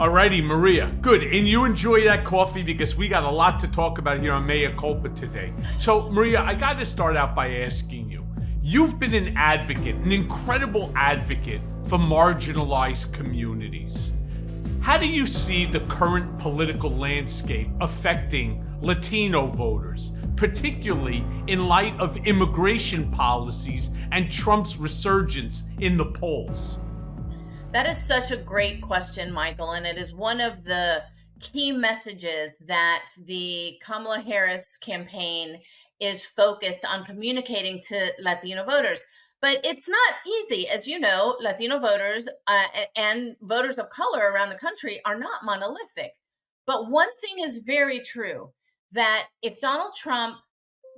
Alrighty, Maria, good. And you enjoy that coffee because we got a lot to talk about here on Mea Culpa today. So, Maria, I got to start out by asking you. You've been an advocate, an incredible advocate for marginalized communities. How do you see the current political landscape affecting Latino voters, particularly in light of immigration policies and Trump's resurgence in the polls? That is such a great question, Michael, and it is one of the key messages that the Kamala Harris campaign is focused on communicating to Latino voters. But it's not easy. As you know, Latino voters and voters of color around the country are not monolithic. But one thing is very true, that if Donald Trump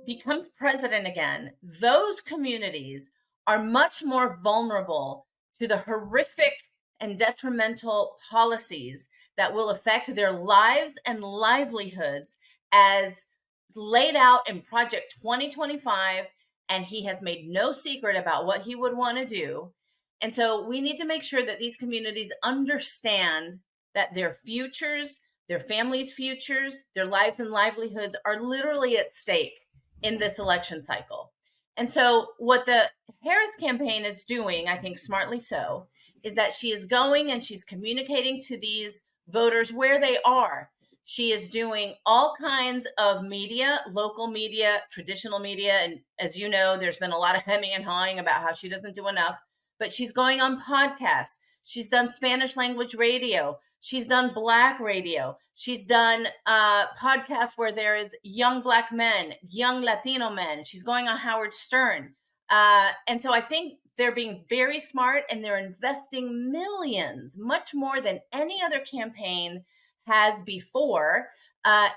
becomes president again, those communities are much more vulnerable to the horrific and detrimental policies that will affect their lives and livelihoods as laid out in Project 2025. And he has made no secret about what he would want to do. And so we need to make sure that these communities understand that their futures, their families' futures, their lives and livelihoods are literally at stake in this election cycle. And so what the Harris campaign is doing, I think smartly so, is that she is going and she's communicating to these voters where they are. She is doing all kinds of media, local media, traditional media. And as you know, there's been a lot of hemming and hawing about how she doesn't do enough, but she's going on podcasts. She's done Spanish language radio. She's done Black radio. She's done podcasts where there is young Black men, young Latino men. She's going on Howard Stern. And so I think they're being very smart and they're investing millions, much more than any other campaign has before,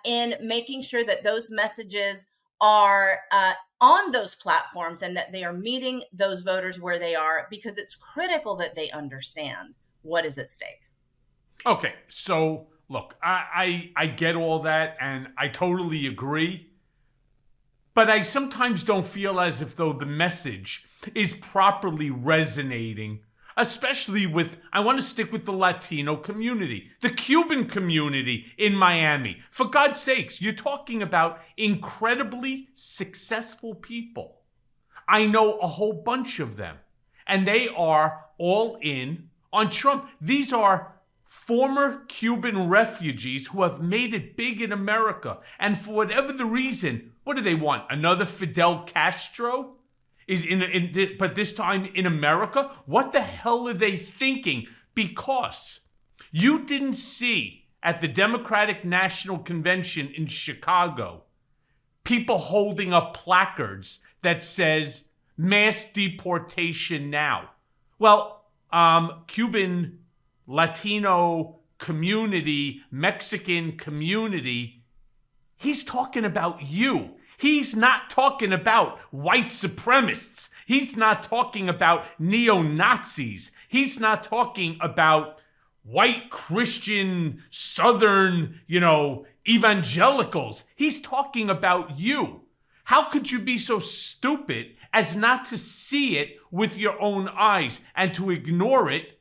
in making sure that those messages are on those platforms and that they are meeting those voters where they are, because it's critical that they understand what is at stake. Okay, so look, I get all that and I totally agree, but I sometimes don't feel as if though the message is properly resonating, especially with, I want to stick with the Latino community, the Cuban community in Miami. For God's sakes, you're talking about incredibly successful people. I know a whole bunch of them, and they are all in on Trump. These are former Cuban refugees who have made it big in America. And for whatever the reason, what do they want? Another Fidel Castro? But this time in America? What the hell are they thinking? Because you didn't see at the Democratic National Convention in Chicago people holding up placards that says mass deportation now. Well, Cuban, Latino community, Mexican community, he's talking about you. He's not talking about white supremacists. He's not talking about neo-Nazis. He's not talking about white Christian, Southern, evangelicals. He's talking about you. How could you be so stupid as not to see it with your own eyes and to ignore it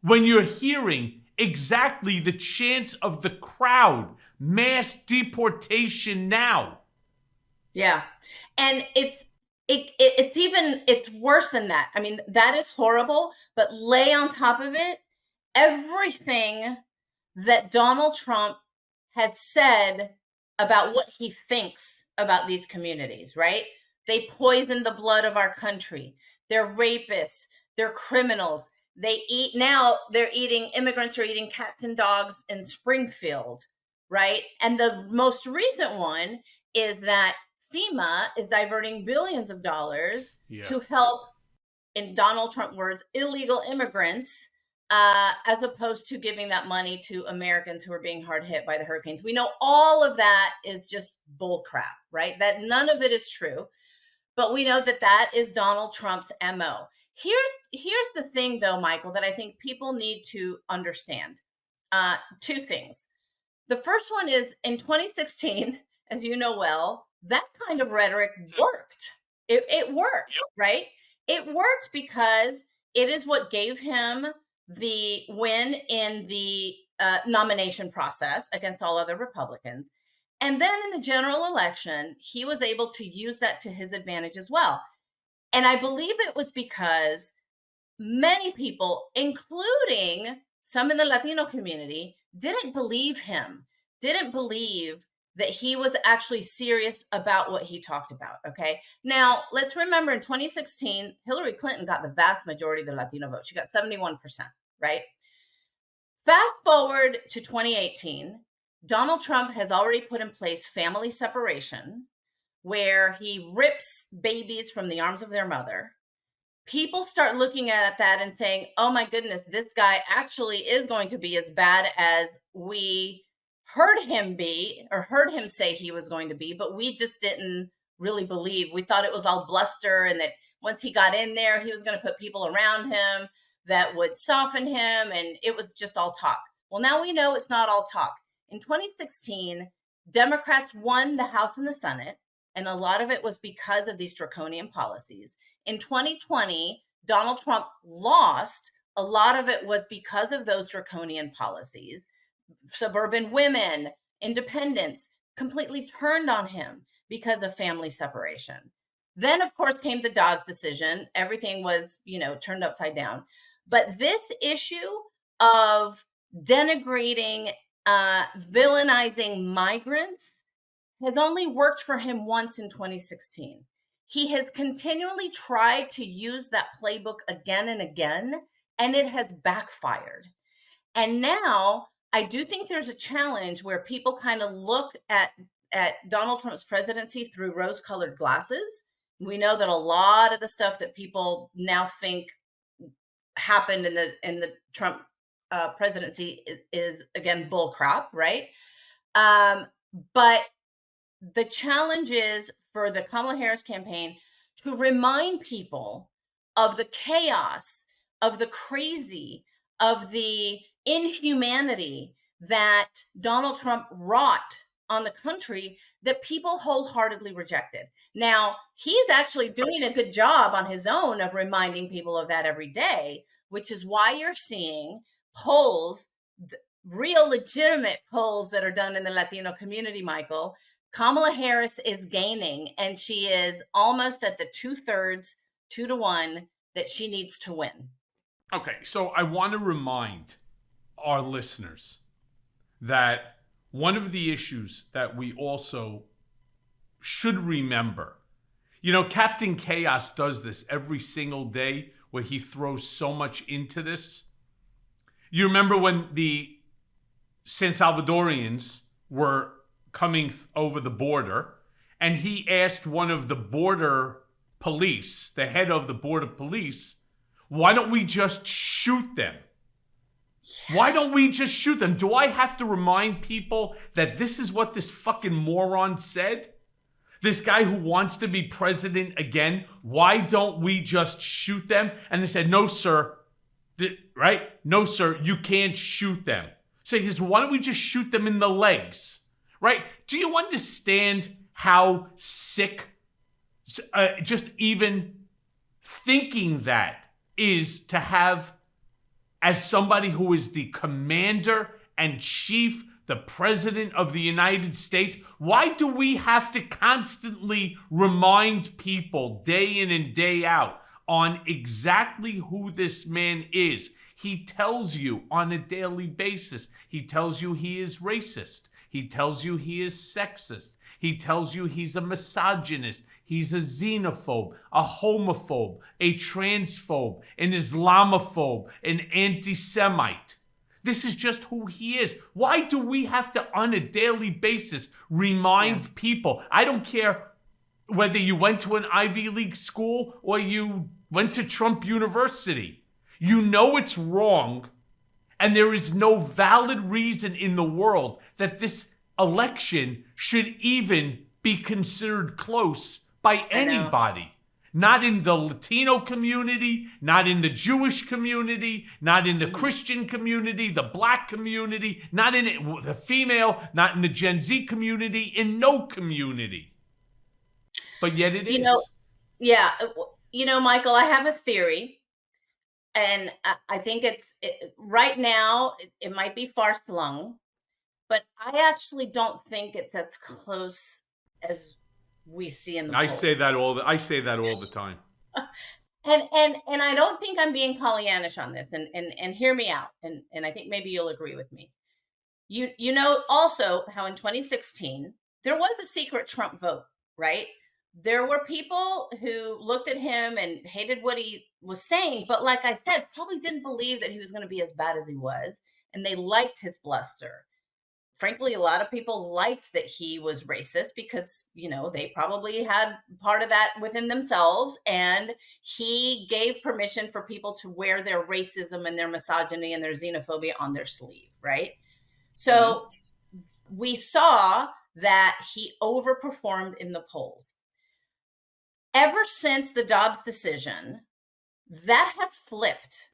when you're hearing exactly the chants of the crowd? Mass deportation now. Yeah. And it's worse than that. I mean, that is horrible, but lay on top of it everything that Donald Trump has said about what he thinks about these communities, right? They poison the blood of our country. They're rapists. They're criminals. Immigrants are eating cats and dogs in Springfield, right? And the most recent one is that FEMA is diverting billions of dollars to help, in Donald Trump words, illegal immigrants, as opposed to giving that money to Americans who are being hard hit by the hurricanes. We know all of that is just bull crap, right? That none of it is true, but we know that that is Donald Trump's MO. Here's the thing, though, Michael, that I think people need to understand. Two things. The first one is in 2016, as you know well, that kind of rhetoric worked. It worked, right? It worked because it is what gave him the win in the nomination process against all other Republicans. And then in the general election, he was able to use that to his advantage as well. And I believe it was because many people, including some in the Latino community, didn't believe him, didn't believe that he was actually serious about what he talked about. Okay. Now, let's remember in 2016, Hillary Clinton got the vast majority of the Latino vote. She got 71%, right? Fast forward to 2018, Donald Trump has already put in place family separation, where he rips babies from the arms of their mother. People start looking at that and saying, oh my goodness, this guy actually is going to be as bad as we heard him be, or heard him say he was going to be, but we just didn't really believe. We thought it was all bluster, and that once he got in there, he was going to put people around him that would soften him, and it was just all talk. Well, now we know it's not all talk. In 2016, Democrats won the House and the Senate, and a lot of it was because of these draconian policies. In 2020, Donald Trump lost. A lot of it was because of those draconian policies. Suburban women, independents, completely turned on him because of family separation. Then, of course, came the Dobbs decision. Everything was, turned upside down. But this issue of denigrating, villainizing migrants has only worked for him once in 2016. He has continually tried to use that playbook again and again, and it has backfired. And now I do think there's a challenge where people kind of look at Donald Trump's presidency through rose-colored glasses. We know that a lot of the stuff that people now think happened in the Trump presidency is again bull crap, right? But the challenge is for the Kamala Harris campaign to remind people of the chaos, of the crazy, of the inhumanity that Donald Trump wrought on the country that people wholeheartedly rejected. Now, he's actually doing a good job on his own of reminding people of that every day, which is why you're seeing polls, real legitimate polls that are done in the Latino community, Michael. Kamala Harris is gaining, and she is almost at the 2/3, 2-1 that she needs to win. Okay, so I want to remind our listeners that one of the issues that we also should remember, Captain Chaos does this every single day where he throws so much into this. You remember when the San Salvadorians were coming over the border, and he asked one of the border police, the head of the border police, why don't we just shoot them? Why don't we just shoot them? Do I have to remind people that this is what this fucking moron said? This guy who wants to be president again, why don't we just shoot them? And they said, no, sir. Right? No, sir, you can't shoot them. So he says, why don't we just shoot them in the legs? Right? Do you understand how sick just even thinking that is to have as somebody who is the commander and chief, the president of the United States? Why do we have to constantly remind people day in and day out on exactly who this man is? He tells you on a daily basis. He tells you he is racist. He tells you he is sexist. He tells you he's a misogynist. He's a xenophobe, a homophobe, a transphobe, an Islamophobe, an anti-Semite. This is just who he is. Why do we have to, on a daily basis, remind people? I don't care whether you went to an Ivy League school or you went to Trump University. You know it's wrong, and there is no valid reason in the world that this election should even be considered close by anybody. Not in the Latino community, not in the Jewish community, not in the Christian community, the Black community, not in the female, not in the Gen Z community, in no community. But yet it is. Michael, I have a theory. And I think right now, it might be far-flung, but I actually don't think it's as close as we see in the I say polls. that all the time. And I don't think I'm being Pollyannish on this. And hear me out. And I think maybe you'll agree with me. You know also how in 2016 there was a secret Trump vote, right? There were people who looked at him and hated what he was saying, but like I said, probably didn't believe that he was going to be as bad as he was, and they liked his bluster. Frankly, a lot of people liked that he was racist because, they probably had part of that within themselves. And he gave permission for people to wear their racism and their misogyny and their xenophobia on their sleeve, right? So we saw that he overperformed in the polls. Ever since the Dobbs decision, that has flipped.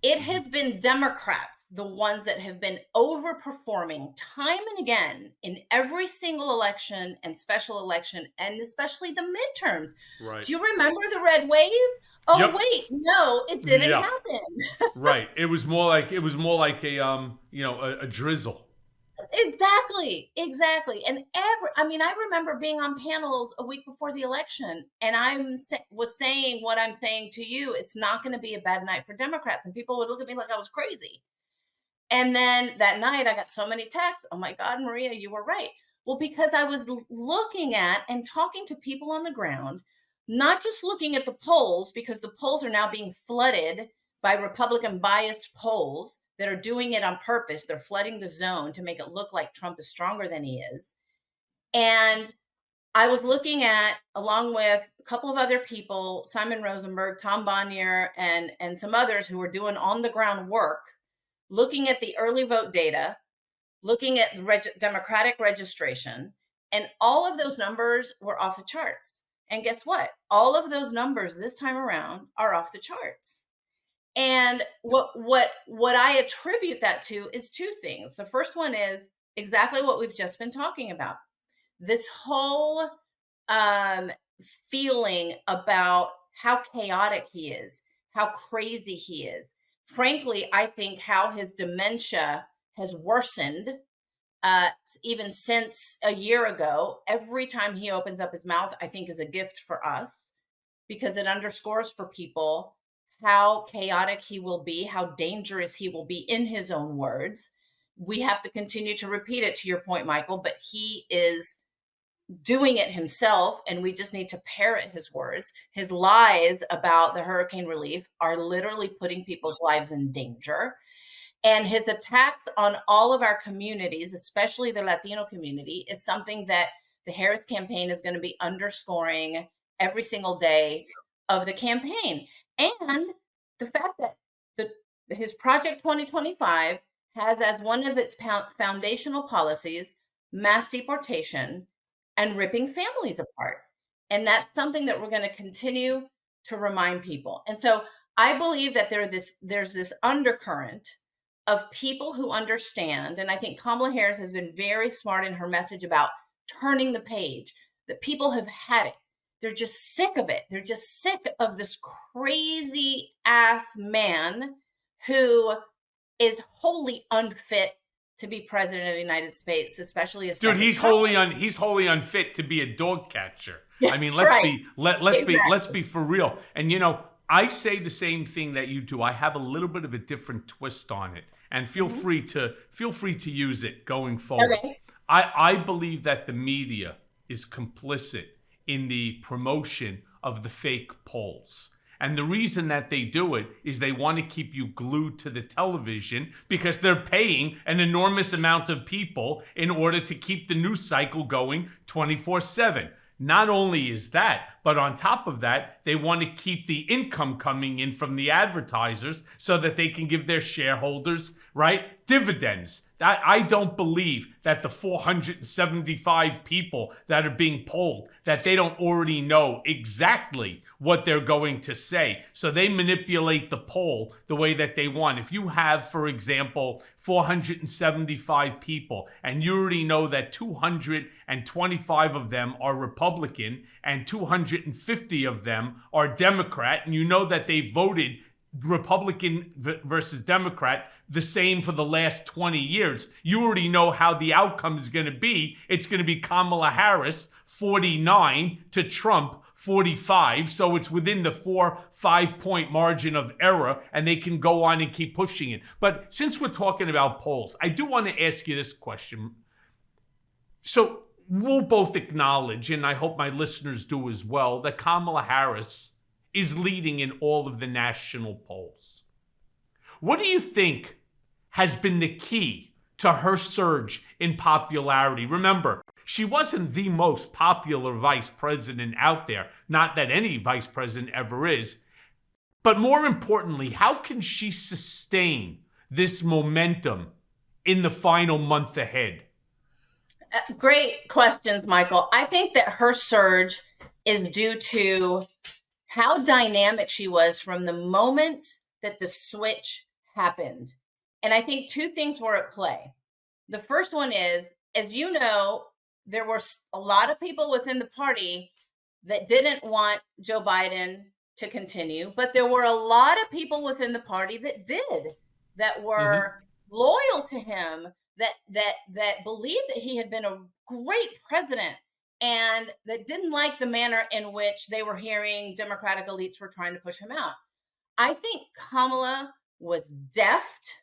It has been Democrats, the ones that have been overperforming time and again in every single election and special election, and especially the midterms. Right. Do you remember the red wave? Oh, Yep. wait, no, it didn't happen. Right. It was more like a drizzle. Exactly. And I remember being on panels a week before the election, and was saying what I'm saying to you. It's not going to be a bad night for Democrats. And people would look at me like I was crazy. And then that night I got so many texts. Oh my God, Maria, you were right. Well, because I was looking at and talking to people on the ground, not just looking at the polls, because the polls are now being flooded by Republican biased polls that are doing it on purpose. They're flooding the zone to make it look like Trump is stronger than he is. And I was looking at, along with a couple of other people, Simon Rosenberg, Tom Bonnier, and some others who were doing on the ground work, looking at the early vote data, looking at the Democratic registration, and all of those numbers were off the charts. And guess what? All of those numbers this time around are off the charts. And what I attribute that to is two things. The first one is exactly what we've just been talking about. This whole feeling about how chaotic he is, how crazy he is. Frankly, I think how his dementia has worsened even since a year ago. Every time he opens up his mouth, I think is a gift for us, because it underscores for people how chaotic he will be, how dangerous he will be, in his own words. We have to continue to repeat it, to your point, Michael, but he is doing it himself, and we just need to parrot his words. His lies about the hurricane relief are literally putting people's lives in danger. And his attacks on all of our communities, especially the Latino community, is something that the Harris campaign is going to be underscoring every single day of the campaign. And the fact that his Project 2025 has as one of its foundational policies mass deportation and ripping families apart. And that's something that we're going to continue to remind people. And so I believe that there's this undercurrent of people who understand, and I think Kamala Harris has been very smart in her message about turning the page, that people have had it. They're just sick of it. They're just sick of this crazy ass man who is wholly unfit to be president of the United States, especially as dude. He's wholly unfit to be a dog catcher. I mean, let's be for real. And I say the same thing that you do. I have a little bit of a different twist on it, and feel free to use it going forward. Okay. I believe that the media is complicit in the promotion of the fake polls. And the reason that they do it is they want to keep you glued to the television, because they're paying an enormous amount of people in order to keep the news cycle going 24/7. Not only is that, but on top of that, they want to keep the income coming in from the advertisers so that they can give their shareholders, right, dividends. I don't believe that the 475 people that are being polled, that they don't already know exactly what they're going to say. So they manipulate the poll the way that they want. If you have, for example, 475 people, and you already know that 225 of them are Republican and 250 of them are Democrat, and you know that they voted Republican versus Democrat, the same for the last 20 years. You already know how the outcome is going to be. It's going to be Kamala Harris 49 to Trump 45. So it's within the 4-5 point margin of error, and they can go on and keep pushing it. But since we're talking about polls, I do want to ask you this question. So we'll both acknowledge, and I hope my listeners do as well, that Kamala Harris is leading in all of the national polls. What do you think has been the key to her surge in popularity? Remember, she wasn't the most popular vice president out there. Not that any vice president ever is. But more importantly, how can she sustain this momentum in the final month ahead? Great questions, Michael. I think that her surge is due to how dynamic she was from the moment that the switch happened. And I think two things were at play. The first one is, as you know, there were a lot of people within the party that didn't want Joe Biden to continue, but there were a lot of people within the party that did, that were loyal to him, that believed that he had been a great president, and that didn't like the manner in which they were hearing Democratic elites were trying to push him out. I think Kamala was deft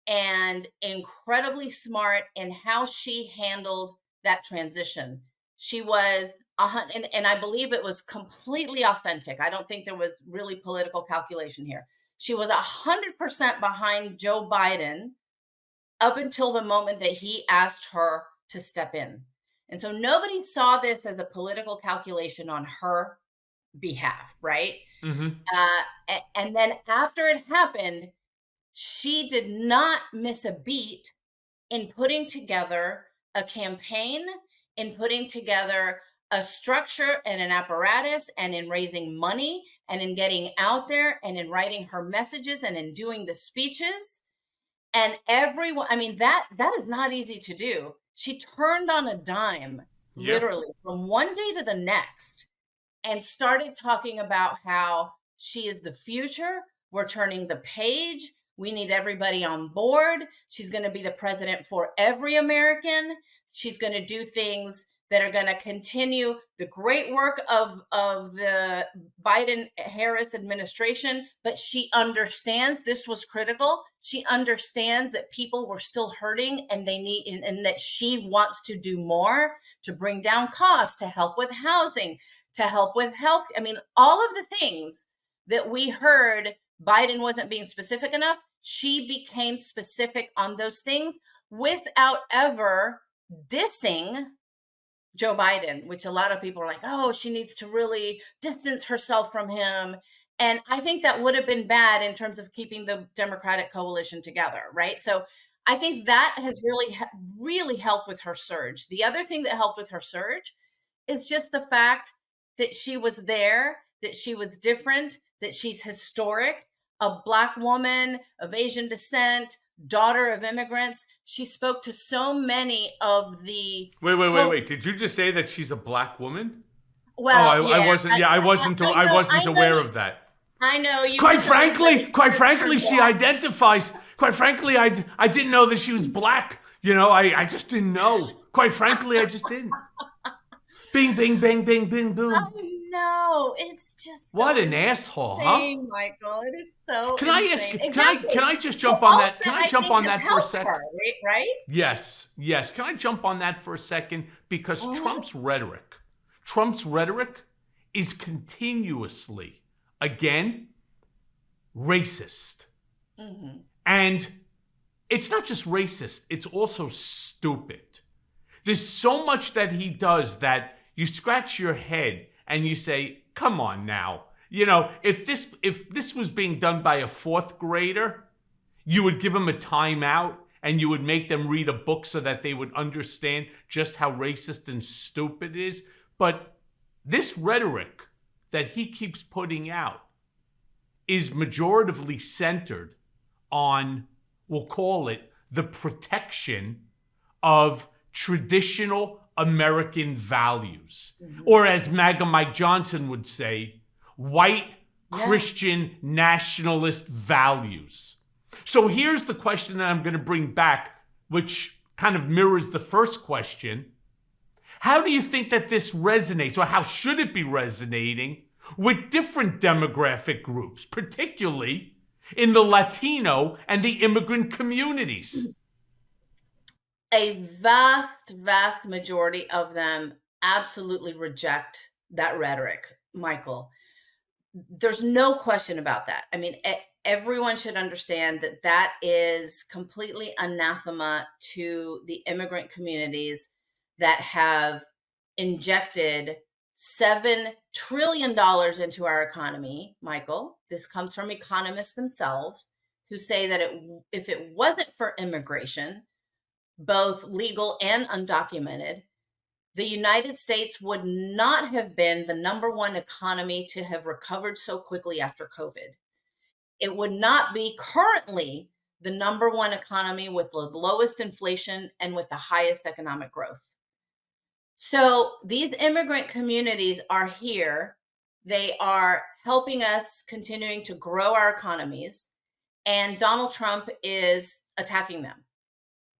and incredibly smart in how she handled that transition. She was, and I believe it was completely authentic. I don't think there was really political calculation here. She was 100% behind Joe Biden up until the moment that he asked her to step in. And so nobody saw this as a political calculation on her behalf, right? And then after it happened, she did not miss a beat in putting together a campaign, in putting together a structure and an apparatus, and in raising money, and in getting out there, and in writing her messages, and in doing the speeches. And everyone, I mean, that is not easy to do. She turned on a dime, literally, from one day to the next, and started talking about how she is the future. We're turning the page. We need everybody on board. She's going to be the president for every American. She's going to do things that are going to continue the great work of the Biden-Harris administration. But she understands this was critical. She understands that people were still hurting, and and that she wants to do more to bring down costs, to help with housing, to help with health. I mean, all of the things that we heard Biden wasn't being specific enough, she became specific on those things without ever dissing Joe Biden, which a lot of people are like, oh, she needs to really distance herself from him. And I think that would have been bad in terms of keeping the Democratic coalition together, right? So I think that has really helped with her surge. The other thing that helped with her surge is just the fact that she was there, that she was different, that she's historic, a Black woman of Asian descent, daughter of immigrants. She spoke to so many of the... Wait. Did you just say that she's a Black woman? Well, I wasn't aware of that. I know you. Quite frankly, she identifies. Quite frankly, I didn't know that she was Black. You know, I just didn't know. Quite frankly, I just didn't. Bing, bing, bang, bing, bing, boom. No, it's just so what an asshole, huh? Michael, it is so. Can I ask? Can I just jump on that? Can I jump on that for a second? Right? Yes. Can I jump on that for a second? Because Trump's rhetoric is continuously, again, racist, and it's not just racist; it's also stupid. There's so much that he does that you scratch your head and you say, come on now. You know, if this was being done by a fourth grader, you would give them a timeout and you would make them read a book so that they would understand just how racist and stupid it is. But this rhetoric that he keeps putting out is majoritively centered on, we'll call it, the protection of traditional American values. Or as MAGA Mike Johnson would say, white Christian nationalist values. So here's the question that I'm going to bring back, which kind of mirrors the first question. How do you think that this resonates, or how should it be resonating with different demographic groups, particularly in the Latino and the immigrant communities? A vast majority of them absolutely reject that rhetoric, Michael. There's no question about that. I mean, everyone should understand that that is completely anathema to the immigrant communities that have injected $7 trillion into our economy, Michael. This comes from economists themselves who say that if it wasn't for immigration, both legal and undocumented, the United States would not have been the #1 economy to have recovered so quickly after COVID. It would not be currently the #1 economy with the lowest inflation and with the highest economic growth. So these immigrant communities are here. They are helping us continuing to grow our economies, and Donald Trump is attacking them.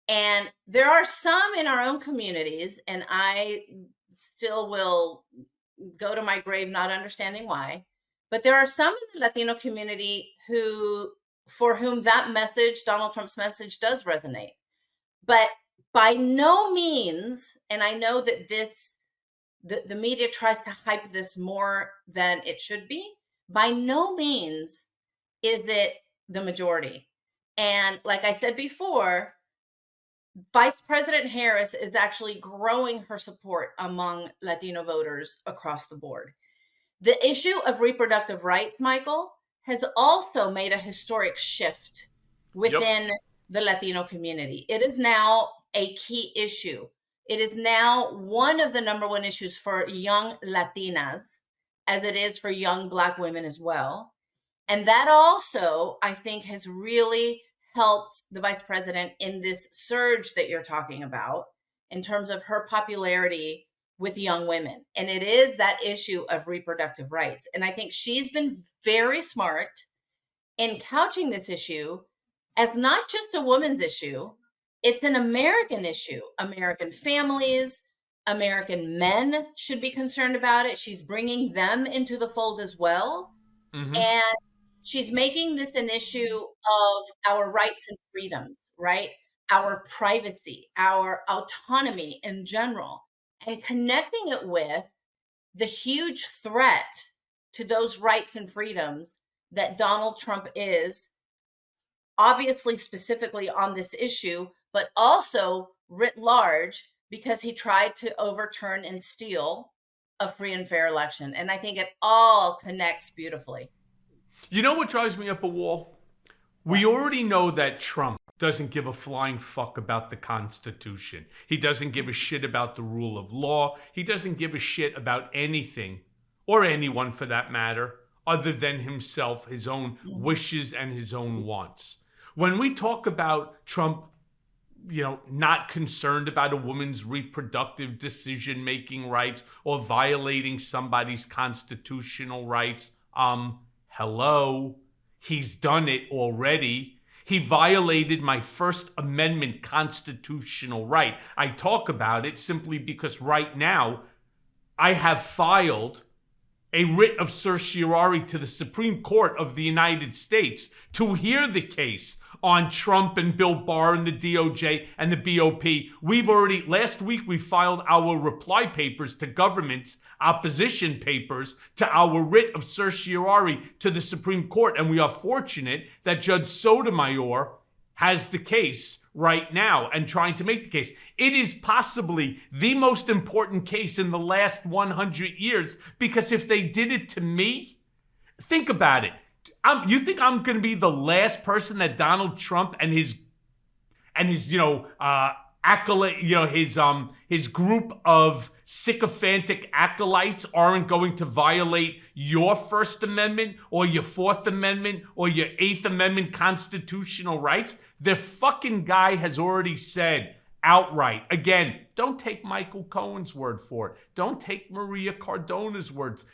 And there are some in our own communities, and I still will go to my grave not understanding why, but there are some in the Latino community for whom that message, Donald Trump's message, does resonate. But by no means, and I know that the media tries to hype this more than it should be, by no means is it the majority. And like I said before, Vice President Harris is actually growing her support among Latino voters across the board. The issue of reproductive rights, Michael, has also made a historic shift within the Latino community. It is now a key issue. It is now one of the #1 issues for young Latinas, as it is for young Black women as well. And that also, I think, has really helped the vice president in this surge that you're talking about in terms of her popularity with young women. And it is that issue of reproductive rights. And I think she's been very smart in couching this issue as not just a woman's issue, it's an American issue. American families, American men should be concerned about it. She's bringing them into the fold as well. And she's making this an issue of our rights and freedoms, right? Our privacy, our autonomy in general, and connecting it with the huge threat to those rights and freedoms that Donald Trump is, obviously specifically on this issue, but also writ large, because he tried to overturn and steal a free and fair election. And I think it all connects beautifully. You know what drives me up a wall? We already know that Trump doesn't give a flying fuck about the Constitution. He doesn't give a shit about the rule of law. He doesn't give a shit about anything, or anyone for that matter, other than himself, his own wishes and his own wants. When we talk about Trump, not concerned about a woman's reproductive decision-making rights or violating somebody's constitutional rights, hello, he's done it already. He violated my First Amendment constitutional right. I talk about it simply because right now I have filed a writ of certiorari to the Supreme Court of the United States to hear the case on Trump and Bill Barr and the DOJ and the BOP. Last week we filed our reply papers to government's opposition papers to our writ of certiorari to the Supreme Court. And we are fortunate that Judge Sotomayor has the case right now and trying to make the case. It is possibly the most important case in the last 100 years, because if they did it to me, think about it. You think I'm going to be the last person that Donald Trump and his acolyte, his group of sycophantic acolytes aren't going to violate your First Amendment or your Fourth Amendment or your Eighth Amendment constitutional rights? The fucking guy has already said outright, again, don't take Michael Cohen's word for it. Don't take Maria Cardona's words.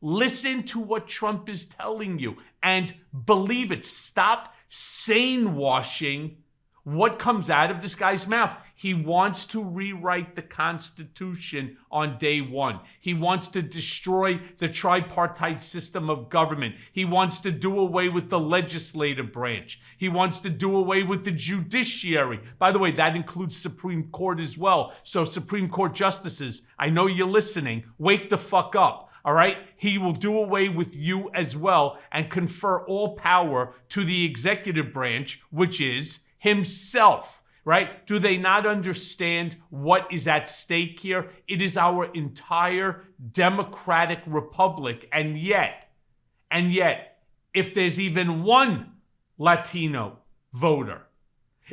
Listen to what Trump is telling you and believe it. Stop sane washing what comes out of this guy's mouth. He wants to rewrite the Constitution on day one. He wants to destroy the tripartite system of government. He wants to do away with the legislative branch. He wants to do away with the judiciary. By the way, that includes Supreme Court as well. So Supreme Court justices, I know you're listening. Wake the fuck up. All right? He will do away with you as well and confer all power to the executive branch, which is himself, right? Do they not understand what is at stake here? It is our entire democratic republic. And yet, if there's even one Latino voter,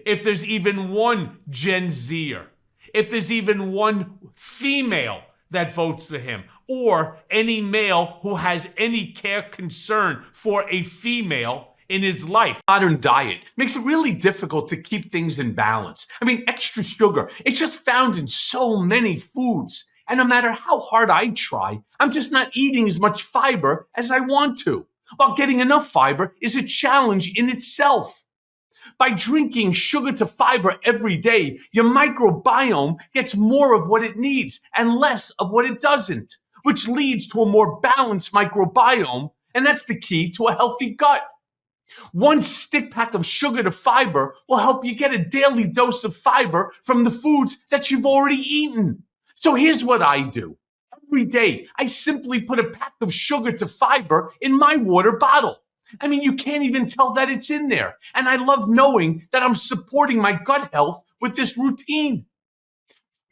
if there's even one Gen Zer, if there's even one female that votes for him, or any male who has any care, concern for a female in his life. Modern diet makes it really difficult to keep things in balance. I mean, extra sugar, it's just found in so many foods. And no matter how hard I try, I'm just not eating as much fiber as I want to. While getting enough fiber is a challenge in itself. By drinking sugar to fiber every day, your microbiome gets more of what it needs and less of what it doesn't, which leads to a more balanced microbiome, and that's the key to a healthy gut. One stick pack of sugar to fiber will help you get a daily dose of fiber from the foods that you've already eaten. So here's what I do. Every day, I simply put a pack of sugar to fiber in my water bottle. I mean, you can't even tell that it's in there. And I love knowing that I'm supporting my gut health with this routine.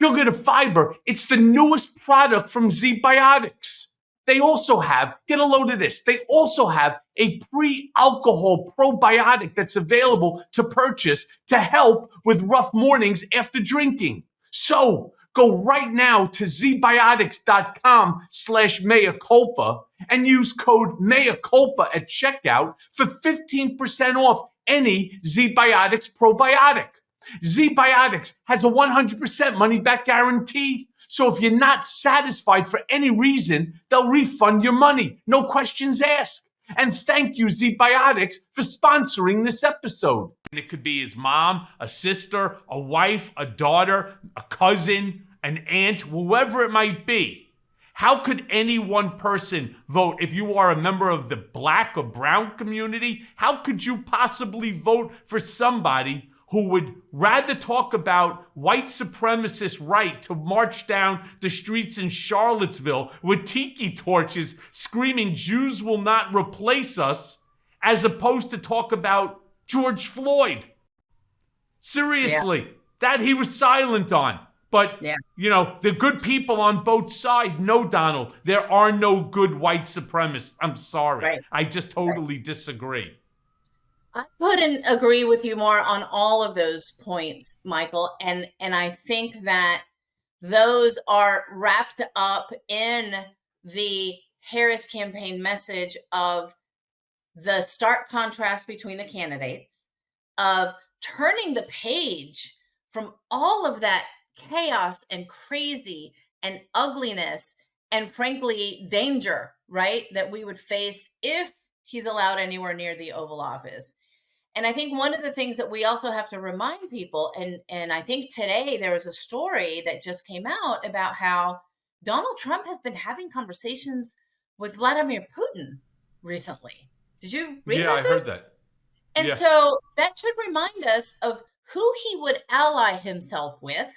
Sugar to fiber, it's the newest product from ZBiotics. They also have, get a load of this, they also have a pre-alcohol probiotic that's available to purchase to help with rough mornings after drinking. So go right now to zbiotics.com/Mea Culpa and use code Mea Culpa at checkout for 15% off any ZBiotics probiotic. ZBiotics has a 100% money-back guarantee. So if you're not satisfied for any reason, they'll refund your money. No questions asked. And thank you, ZBiotics, for sponsoring this episode. And it could be his mom, a sister, a wife, a daughter, a cousin, an aunt, whoever it might be. How could any one person vote? If you are a member of the black or brown community, how could you possibly vote for somebody who would rather talk about white supremacist right to march down the streets in Charlottesville with tiki torches screaming Jews will not replace us, as opposed to talk about George Floyd? Seriously, that he was silent on. But, you know, the good people on both sides, no, Donald, there are no good white supremacists. I'm sorry. Right. I just totally disagree. I couldn't agree with you more on all of those points, Michael. And I think that those are wrapped up in the Harris campaign message of the stark contrast between the candidates, of turning the page from all of that chaos and crazy and ugliness and frankly danger, right, that we would face if he's allowed anywhere near the Oval Office. And I think one of the things that we also have to remind people, and I think today there was a story that just came out about how Donald Trump has been having conversations with Vladimir Putin recently. Did you read about this? Yeah, I heard that. And so that should remind us of who he would ally himself with,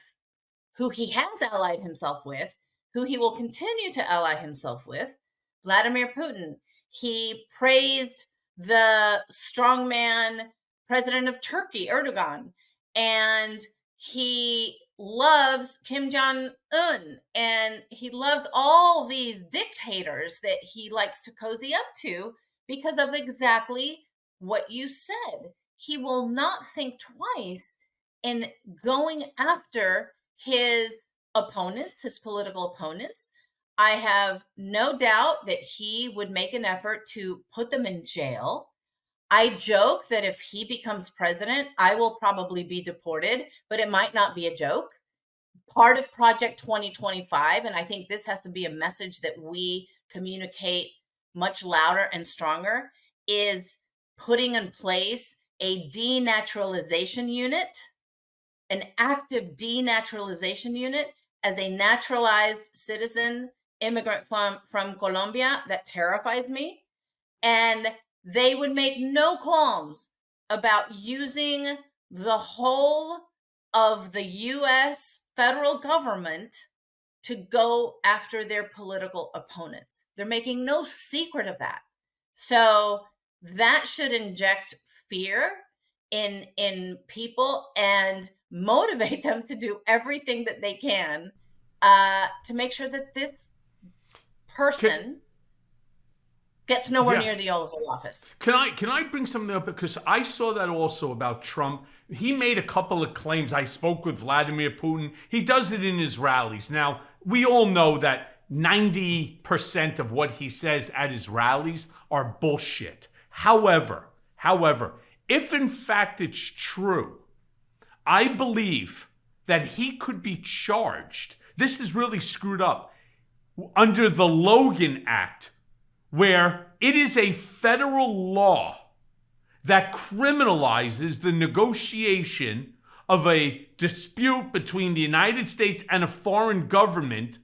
who he has allied himself with, who he will continue to ally himself with, Vladimir Putin. He praised the strongman president of Turkey, Erdogan, and he loves Kim Jong-un, and he loves all these dictators that he likes to cozy up to because of exactly what you said. He will not think twice in going after his opponents, his political opponents. I have no doubt that he would make an effort to put them in jail. I joke that if he becomes president, I will probably be deported, but it might not be a joke. part of Project 2025, and I think this has to be a message that we communicate much louder and stronger, is putting in place a denaturalization unit, an active denaturalization unit as a naturalized citizen immigrant from Colombia. That terrifies me. And they would make no qualms about using the whole of the US federal government to go after their political opponents. They're making no secret of that. So that should inject fear in people and motivate them to do everything that they can to make sure that this person gets nowhere near the Oval Office. Can I bring something up? Because I saw that also about Trump. He made a couple of claims. I spoke with Vladimir Putin. He does it in his rallies. Now, we all know that 90% of what he says at his rallies are bullshit. However, if in fact it's true, I believe that he could be charged. This is really screwed up. Under the Logan Act, where it is a federal law that criminalizes the negotiation of a dispute between the United States and a foreign government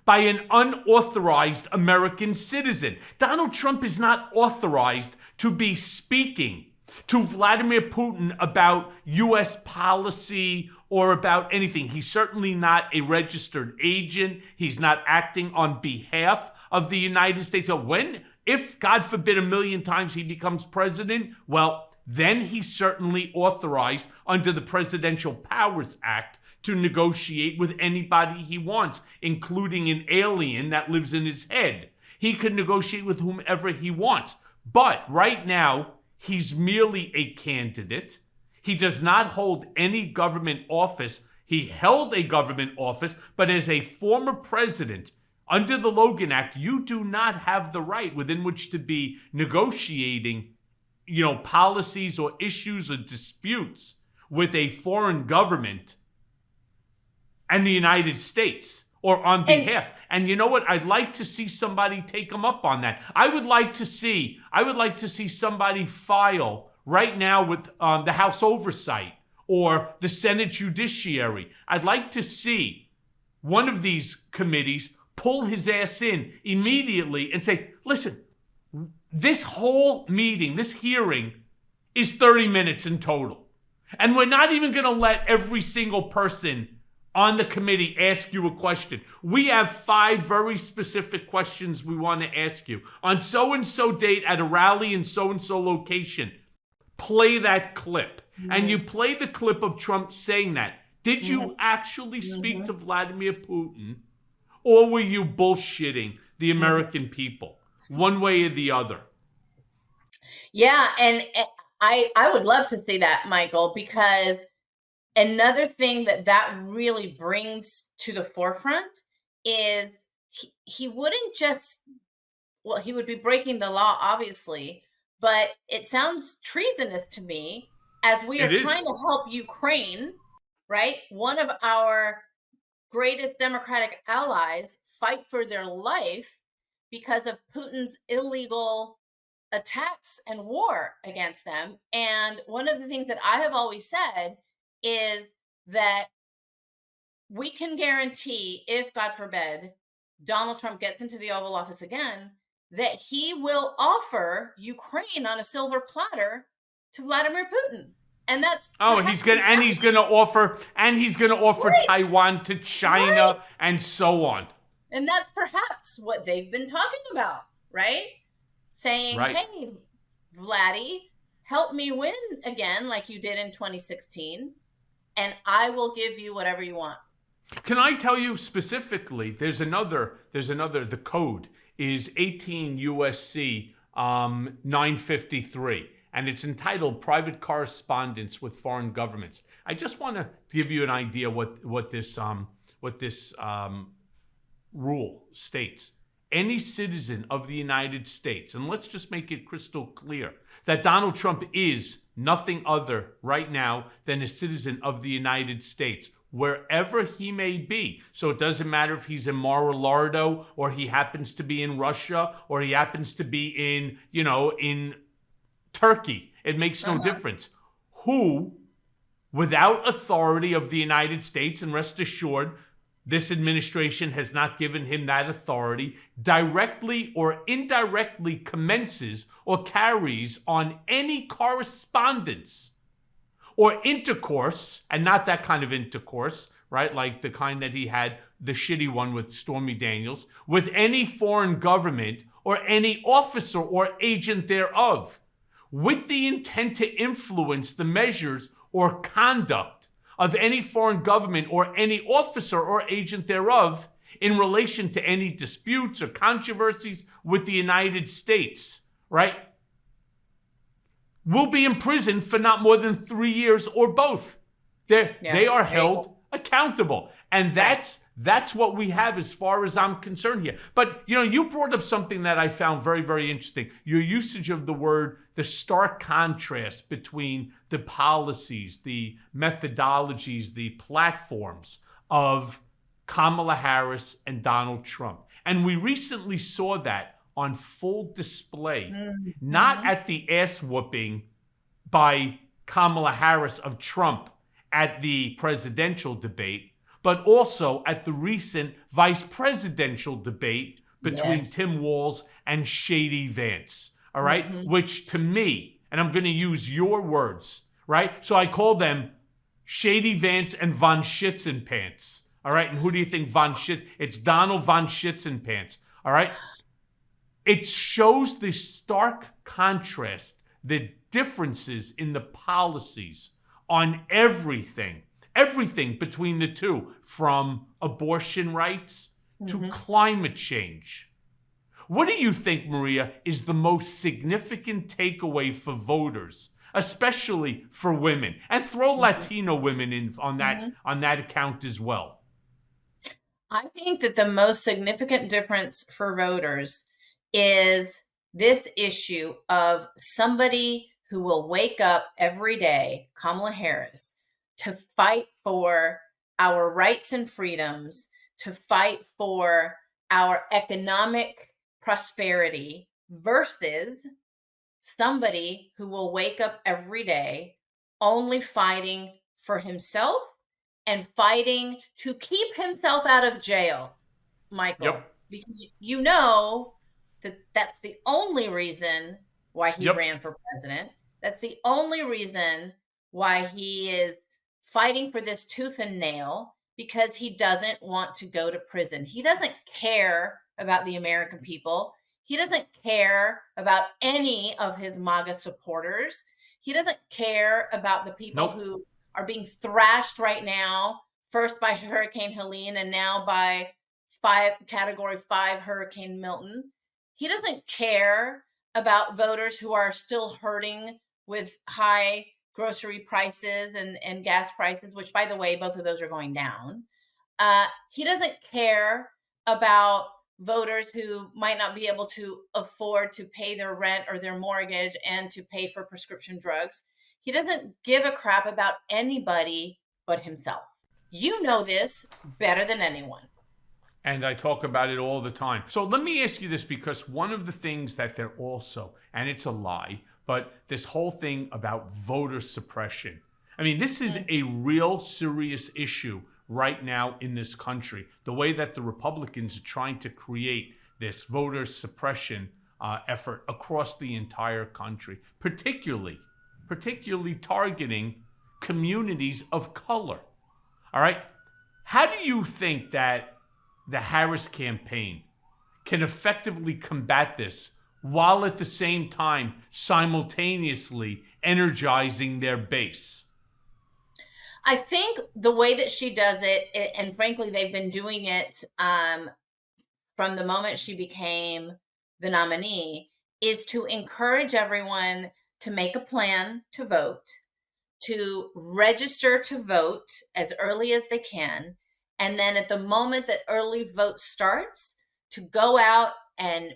by an unauthorized American citizen. Donald Trump is not authorized to be speaking to Vladimir Putin about U.S. policy or about anything. He's certainly not a registered agent. He's not acting on behalf of the United States. So if, God forbid, a million times he becomes president, well, then he's certainly authorized under the Presidential Powers Act to negotiate with anybody he wants, including an alien that lives in his head. He can negotiate with whomever he wants. But right now, he's merely a candidate. He does not hold any government office. He held a government office, but as a former president, under the Logan Act, you do not have the right within which to be negotiating, policies or issues or disputes with a foreign government and the United States or on behalf. And you know what? I'd like to see somebody take him up on that. I would like to see somebody file right now with the House Oversight or the Senate Judiciary. I'd like to see one of these committees pull his ass in immediately and say, listen, this whole meeting, this hearing is 30 minutes in total. And we're not even going to let every single person on the committee ask you a question. We have 5 very specific questions we want to ask you. On so-and-so date at a rally in so-and-so location, play that clip. Mm-hmm. And you play the clip of Trump saying that. Did you actually speak to Vladimir Putin? Or were you bullshitting the American people? One way or the other. Yeah, and I would love to see that, Michael, because another thing that really brings to the forefront is he wouldn't just, well, he would be breaking the law, obviously, but it sounds treasonous to me as we are trying to help Ukraine, right? One of our greatest democratic allies fight for their life because of Putin's illegal attacks and war against them. And one of the things that I have always said is that we can guarantee, if God forbid, Donald Trump gets into the Oval Office again, that he will offer Ukraine on a silver platter to Vladimir Putin. And that's he's gonna offer Taiwan to China and so on. And that's perhaps what they've been talking about, right? Saying, hey, Vladdy, help me win again like you did in 2016, and I will give you whatever you want. Can I tell you specifically, there's another, the code is 18 USC 953. And it's entitled Private Correspondence with Foreign Governments. I just want to give you an idea what this rule states. Any citizen of the United States, and let's just make it crystal clear that Donald Trump is nothing other right now than a citizen of the United States, wherever he may be. So it doesn't matter if he's in Mar-a-Lago or he happens to be in Russia or he happens to be in, in Turkey. It makes no difference. Who, without authority of the United States, and rest assured, this administration has not given him that authority, directly or indirectly commences or carries on any correspondence or intercourse, and not that kind of intercourse, right? Like the kind that he had, the shitty one with Stormy Daniels, with any foreign government or any officer or agent thereof, with the intent to influence the measures or conduct of any foreign government or any officer or agent thereof in relation to any disputes or controversies with the United States, right? Will be imprisoned for not more than 3 years or both. They are held accountable. And that's what we have as far as I'm concerned here. But, you brought up something that I found very, very interesting. Your usage of the word, the stark contrast between the policies, the methodologies, the platforms of Kamala Harris and Donald Trump. And we recently saw that on full display, not at the ass whooping by Kamala Harris of Trump at the presidential debate, but also at the recent vice presidential debate between Tim Walz and Shady Vance, all right? Which to me, and I'm going to use your words, right? So I call them Shady Vance and Von Schitzenpants, all right? And who do you think it's Donald Von Schitzenpants, all right? It shows the stark contrast, the differences in the policies on everything between the two, from abortion rights to climate change. What do you think, Maria, is the most significant takeaway for voters, especially for women? And throw Latino women in on that account as well. I think that the most significant difference for voters is this issue of somebody who will wake up every day, Kamala Harris, to fight for our rights and freedoms, to fight for our economic prosperity, versus somebody who will wake up every day only fighting for himself and fighting to keep himself out of jail, Michael. Because that's the only reason why he ran for president. That's the only reason why he is fighting for this tooth and nail, because he doesn't want to go to prison. He doesn't care about the American people. He doesn't care about any of his MAGA supporters. He doesn't care about the people who are being thrashed right now, first by Hurricane Helene and now by Category 5 Hurricane Milton. He doesn't care about voters who are still hurting with high grocery prices and gas prices, which, by the way, both of those are going down. He doesn't care about voters who might not be able to afford to pay their rent or their mortgage and to pay for prescription drugs. He doesn't give a crap about anybody but himself. You know this better than anyone. And I talk about it all the time. So let me ask you this, because one of the things that they're also, and it's a lie, but this whole thing about voter suppression. I mean, this is a real serious issue right now in this country. The way that the Republicans are trying to create this voter suppression effort across the entire country, particularly targeting communities of color. All right? How do you think that the Harris campaign can effectively combat this while at the same time simultaneously energizing their base? I think the way that she does it, and frankly, they've been doing it from the moment she became the nominee, is to encourage everyone to make a plan to vote, to register to vote as early as they can, and then at the moment that early vote starts, to go out and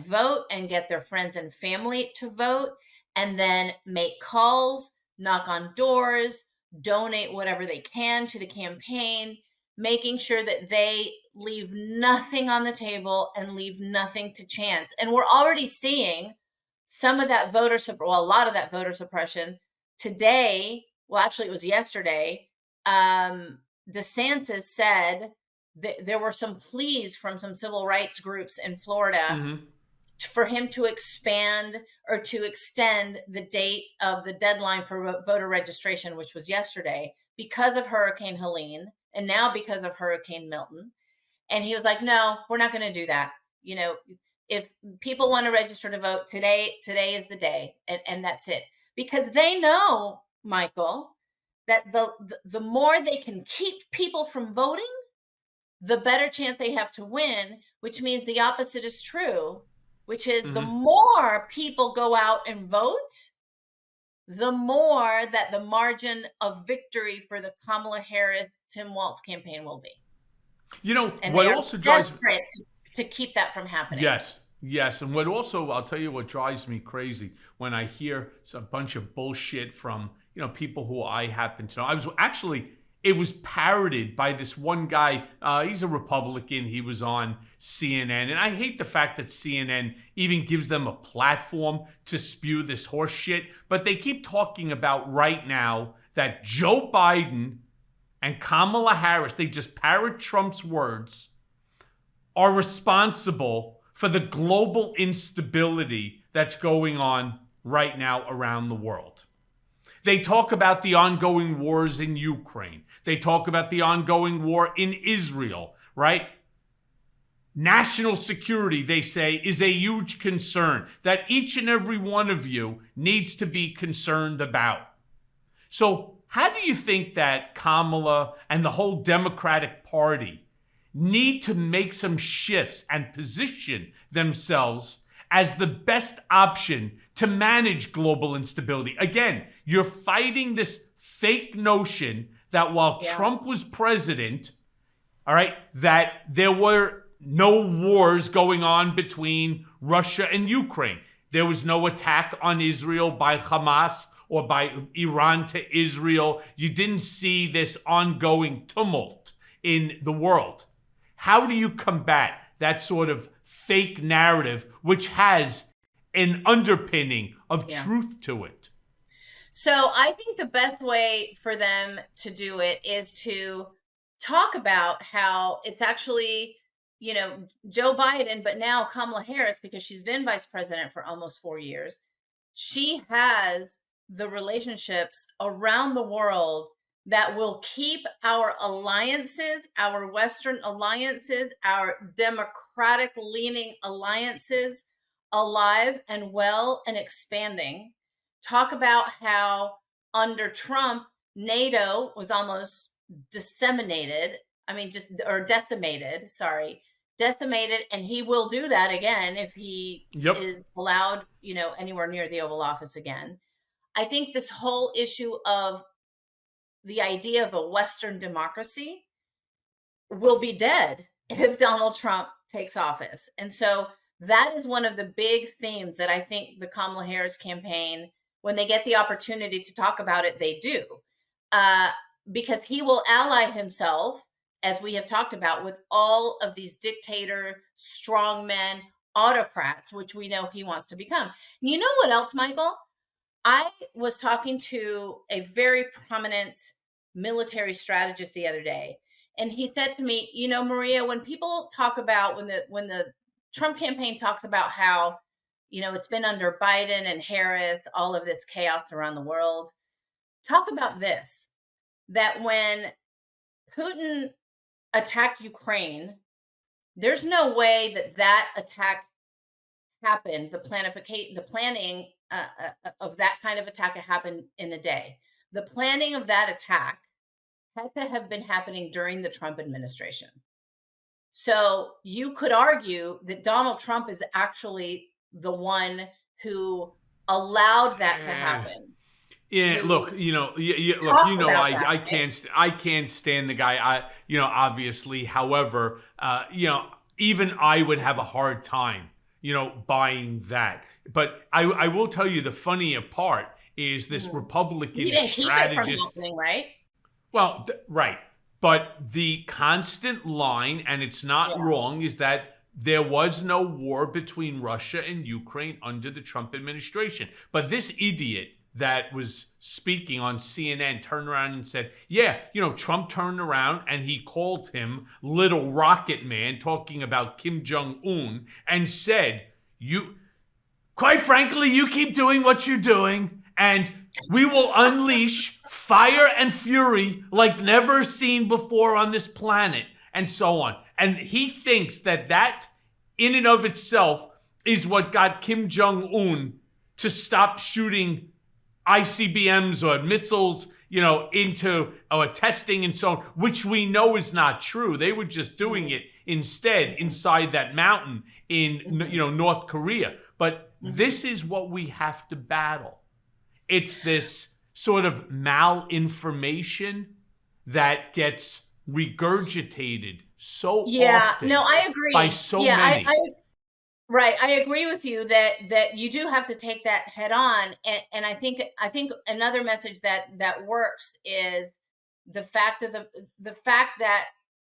vote and get their friends and family to vote, and then make calls, knock on doors, donate whatever they can to the campaign, making sure that they leave nothing on the table and leave nothing to chance. And we're already seeing some of that a lot of that voter suppression today. Well, actually, it was yesterday. DeSantis said that there were some pleas from some civil rights groups in Florida for him to expand or to extend the date of the deadline for voter registration, which was yesterday, because of Hurricane Helene and now because of Hurricane Milton. And he was like, no, we're not going to do that. You know, if people want to register to vote today is the day, and that's it. Because they know, Michael, that the more they can keep people from voting, the better chance they have to win, which means the opposite is true, which is the more people go out and vote, the more that the margin of victory for the Kamala Harris, Tim Walz campaign will be. You know, and what they are also drives desperate to keep that from happening. Yes. And what also, I'll tell you what drives me crazy when I hear a bunch of bullshit from, people who I happen to know. It was parroted by this one guy. He's a Republican. He was on CNN. And I hate the fact that CNN even gives them a platform to spew this horse shit. But they keep talking about right now that Joe Biden and Kamala Harris, they just parrot Trump's words, are responsible for the global instability that's going on right now around the world. They talk about the ongoing wars in Ukraine. They talk about the ongoing war in Israel, right? National security, they say, is a huge concern that each and every one of you needs to be concerned about. So how do you think that Kamala and the whole Democratic Party need to make some shifts and position themselves as the best option to manage global instability? Again, you're fighting this fake notion that while Trump was president, all right, that there were no wars going on between Russia and Ukraine. There was no attack on Israel by Hamas or by Iran to Israel. You didn't see this ongoing tumult in the world. How do you combat that sort of fake narrative, which has an underpinning of truth to it? So I think the best way for them to do it is to talk about how it's actually, Joe Biden, but now Kamala Harris, because she's been vice president for almost 4 years, she has the relationships around the world that will keep our alliances, our Western alliances, our democratic-leaning alliances alive and well and expanding. Talk about how under Trump, NATO was almost decimated, and he will do that again if he is allowed, anywhere near the Oval Office again. I think this whole issue of the idea of a Western democracy will be dead if Donald Trump takes office. And so that is one of the big themes that I think the Kamala Harris campaign, when they get the opportunity to talk about it, they do. Because he will ally himself, as we have talked about, with all of these dictator, strongmen, autocrats, which we know he wants to become. You know what else, Michael? I was talking to a very prominent military strategist the other day, and he said to me, Maria, when people talk about, when the Trump campaign talks about how, it's been under Biden and Harris, all of this chaos around the world, talk about this, that when Putin attacked Ukraine, there's no way that attack happened. The planning of that kind of attack happened in a day. The planning of that attack had to have been happening during the Trump administration. So you could argue that Donald Trump is actually the one who allowed that to happen. Yeah, look, I can't stand the guy. Obviously, however, even I would have a hard time, buying that. But I will tell you the funnier part is this Mhm. He Republican didn't keep it from strategist. happening, right? Well, right. But the constant line, and it's not Yeah. wrong, is that there was no war between Russia and Ukraine under the Trump administration. But this idiot that was speaking on CNN turned around and said, yeah, Trump turned around and he called him Little Rocket Man, talking about Kim Jong-un, and said, quite frankly, you keep doing what you're doing, and we will unleash fire and fury like never seen before on this planet, and so on. And he thinks that in and of itself is what got Kim Jong-un to stop shooting ICBMs or missiles, into testing and so on, which we know is not true. They were just doing it instead inside that mountain in, North Korea. But this is what we have to battle. It's this sort of malinformation that gets regurgitated so often No, I agree. by so many. Right. I agree with you that you do have to take that head on. And I think another message that works is the fact of the fact that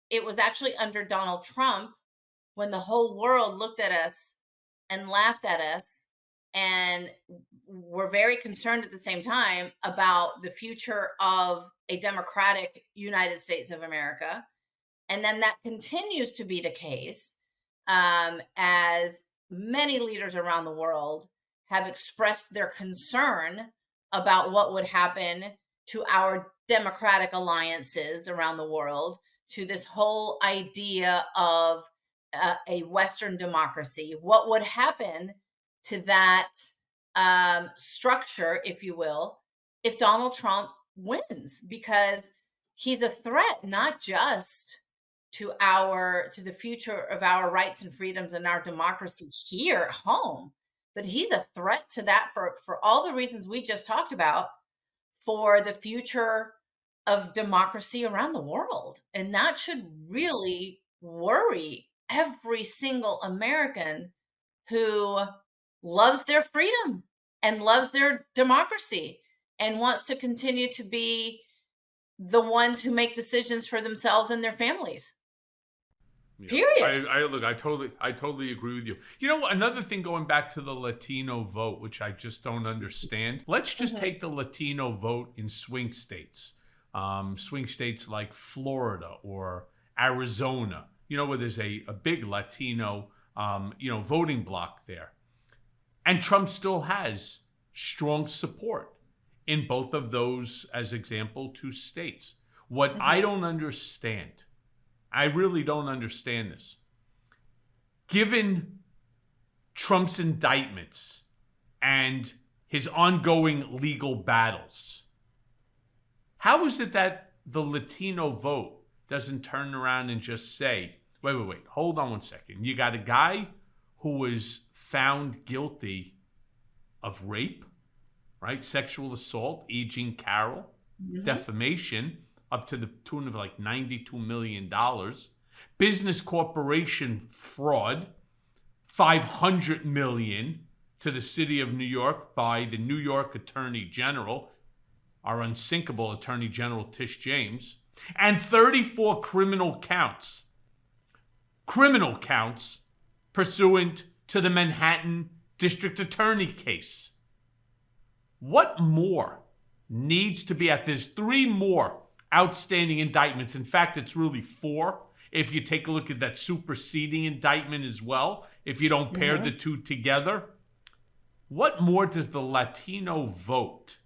it was actually under Donald Trump when the whole world looked at us and laughed at us and were very concerned at the same time about the future of a democratic United States of America. And then that continues to be the case, as many leaders around the world have expressed their concern about what would happen to our democratic alliances around the world, to this whole idea of a Western democracy. What would happen to that structure, if you will, if Donald Trump wins? Because he's a threat, not just to the future of our rights and freedoms and our democracy here at home, but he's a threat to that for all the reasons we just talked about, for the future of democracy around the world. And that should really worry every single American who loves their freedom and loves their democracy and wants to continue to be the ones who make decisions for themselves and their families. Yeah. Period. I totally agree with you. Another thing, going back to the Latino vote, which I just don't understand. Let's just take the Latino vote in swing states. Swing states like Florida or Arizona, where there's a big Latino, voting bloc there. And Trump still has strong support in both of those, as example, two states. What I don't understand, I really don't understand this. Given Trump's indictments and his ongoing legal battles, how is it that the Latino vote doesn't turn around and just say, wait, hold on one second. You got a guy who was found guilty of rape, right? Sexual assault, E. Jean Carroll, defamation, up to the tune of like $92 million, business corporation fraud, $500 million to the city of New York by the New York Attorney General, our unsinkable Attorney General Tish James, and 34 criminal counts pursuant to the Manhattan District Attorney case. What more needs to be at? There's 3 more outstanding indictments. In fact, it's really 4. If you take a look at that superseding indictment as well, if you don't pair the two together, what more does the Latino vote,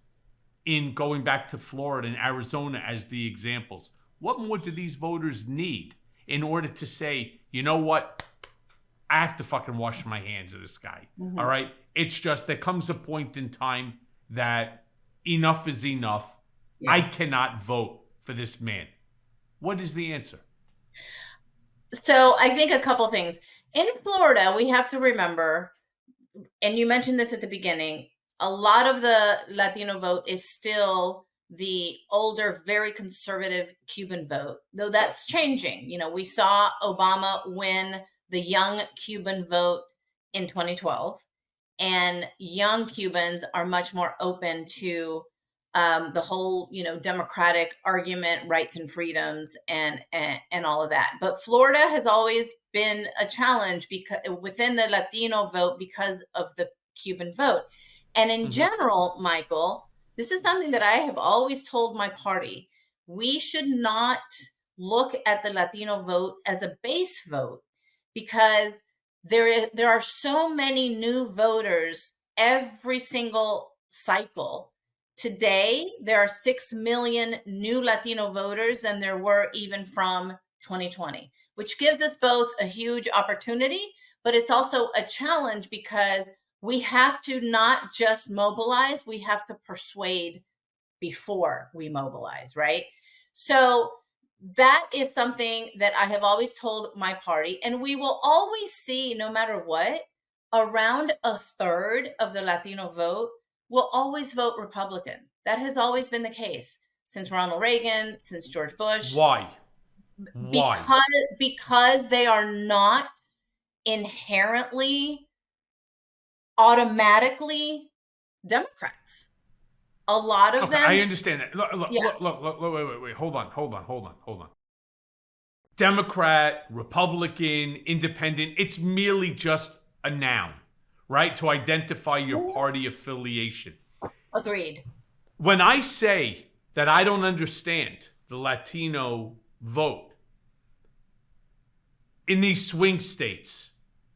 in going back to Florida and Arizona as the examples, what more do these voters need in order to say, you know what, I have to fucking wash my hands of this guy, all right? It's just there comes a point in time that enough is enough. Yeah. I cannot vote for this man. What is the answer? So I think a couple things. In Florida, we have to remember, and you mentioned this at the beginning, a lot of the Latino vote is still the older, very conservative Cuban vote, though that's changing. We saw Obama win the young Cuban vote in 2012. and young Cubans are much more open to the whole, democratic argument, rights and freedoms, and all of that. But Florida has always been a challenge because within the Latino vote because of the Cuban vote. And in general, Michael, this is something that I have always told my party. We should not look at the Latino vote as a base vote because there are so many new voters every single cycle. Today, there are 6 million new Latino voters than there were even from 2020, which gives us both a huge opportunity, but it's also a challenge because we have to not just mobilize, we have to persuade before we mobilize, right? So that is something that I have always told my party, and we will always see, no matter what, around a third of the Latino vote will always vote Republican. That has always been the case since Ronald Reagan, since George Bush. Why? Because they are not inherently, automatically Democrats. A lot of them. I understand that. Look, wait. Hold on. Democrat, Republican, Independent, it's merely just a noun, right? To identify your party affiliation. Agreed. When I say that I don't understand the Latino vote in these swing states,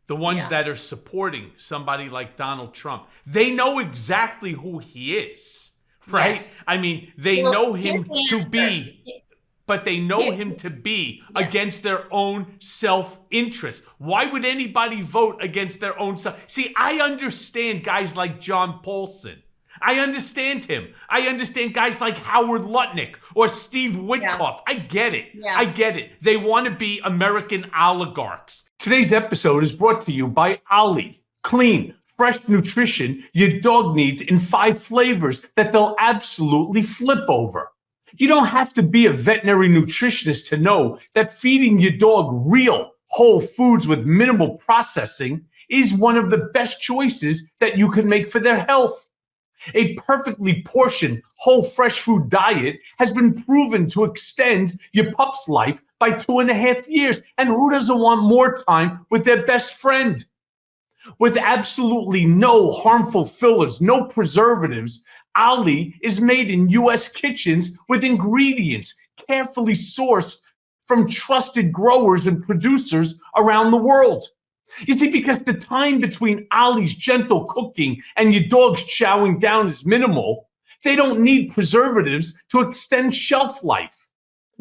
the ones that are supporting somebody like Donald Trump, they know exactly who he is, right? Yes. I mean, they know him to be, but they know him to be against their own self-interest. Why would anybody vote against their own self? See, I understand guys like John Paulson. I understand him. I understand guys like Howard Lutnick or Steve Witkoff. I get it. I get it. They want to be American oligarchs. Today's episode is brought to you by Ollie. Clean, fresh nutrition your dog needs in 5 flavors that they'll absolutely flip over. You don't have to be a veterinary nutritionist to know that feeding your dog real, whole foods with minimal processing is one of the best choices that you can make for their health. A perfectly portioned, whole fresh food diet has been proven to extend your pup's life by 2.5 years. And who doesn't want more time with their best friend? With absolutely no harmful fillers, no preservatives, Ollie is made in U.S. kitchens with ingredients carefully sourced from trusted growers and producers around the world. You see, because the time between Ollie's gentle cooking and your dog's chowing down is minimal, they don't need preservatives to extend shelf life.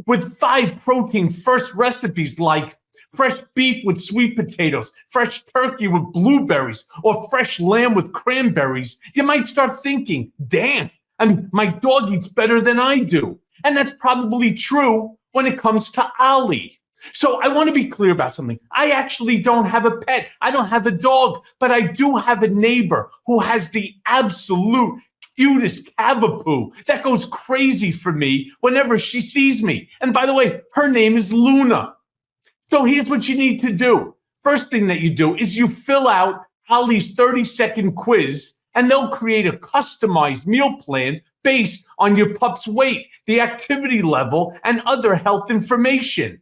With 5 protein first recipes like fresh beef with sweet potatoes, fresh turkey with blueberries, or fresh lamb with cranberries, you might start thinking, damn, my dog eats better than I do. And that's probably true when it comes to Ollie. So I want to be clear about something. I actually don't have a pet. I don't have a dog, but I do have a neighbor who has the absolute cutest cavapoo that goes crazy for me whenever she sees me. And by the way, her name is Luna. So here's what you need to do. First thing that you do is you fill out Ollie's 30-second quiz, and they'll create a customized meal plan based on your pup's weight, the activity level, and other health information.